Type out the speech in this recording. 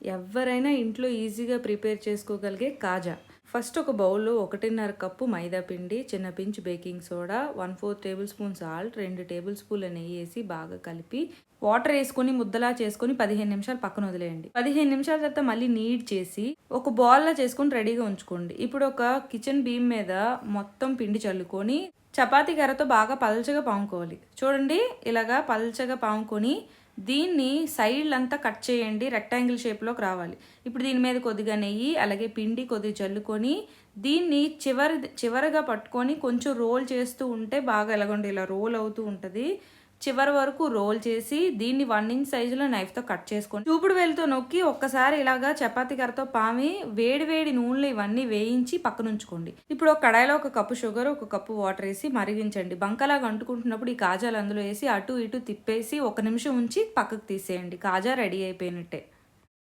ఎవరైనా ఇంట్లో ఈజీగా ప్రిపేర్ చేసుకోగలిగే కాజా. ఫస్ట్ ఒక బౌల్‌లో 1:30 కప్పు మైదా పిండి, చిన్న pinch baking soda, 1/4 table spoon salt, 2 table స్పూన్ల నెయ్యేసి బాగా కలిపి వాటర్ ఏసుకొని ముద్దలా చేసుకొని 15 నిమిషాలు పక్కన వదిలేయండి. 15 నిమిషాల తర్వాత మళ్ళీ నీడ్ చేసి ఒక బాల్‌లా చేసుకొని రెడీగా ఉంచుకోండి. ఇప్పుడు ఒక కిచెన్ బీమ్ మీద మొత్తం పిండి చల్లుకొని చపాతీ కర్రతో బాగా పల్చగా పాముకోవాలి. చూడండి ఇలాగా పల్చగా పాముకొని దీన్ని సైడ్లంతా కట్ చేయండి. రెక్టాంగిల్ షేప్‌లోకి రావాలి. ఇప్పుడు దీని మీద కొద్దిగా నెయ్యి, అలాగే పిండి కొద్దిగా చల్లుకొని దీన్ని చివరగా పట్టుకొని కొంచెం రోల్ చేస్తూ ఉంటే బాగా ఎలాగోండి ఇలా రోల్ అవుతూ ఉంటది. చివరి వరకు రోల్ చేసి దీన్ని 1 ఇంచ్ సైజులో నైఫ్‌తో కట్ చేసుకోండి. చూపుడు వేలుతో నొక్కి ఒక్కసారి ఇలాగా చపాతీ కర్రతో పామి వేడి వేడి నూనెలో ఇవన్నీ వేయించి పక్కనుంచుకోండి. ఇప్పుడు ఒక కడాయిలో 1 కప్పు షుగర్, 1 కప్పు వాటర్ ఏసి మరిగించండి. బంకలాగా అంటుకుంటున్నప్పుడు ఈ కాజాలు అందులో ఏసి అటు ఇటు తిప్పేసి 1 నిమిషం ఉంచి పక్కకు తీసేయండి. కాజా రెడీ అయిపోయినట్టే.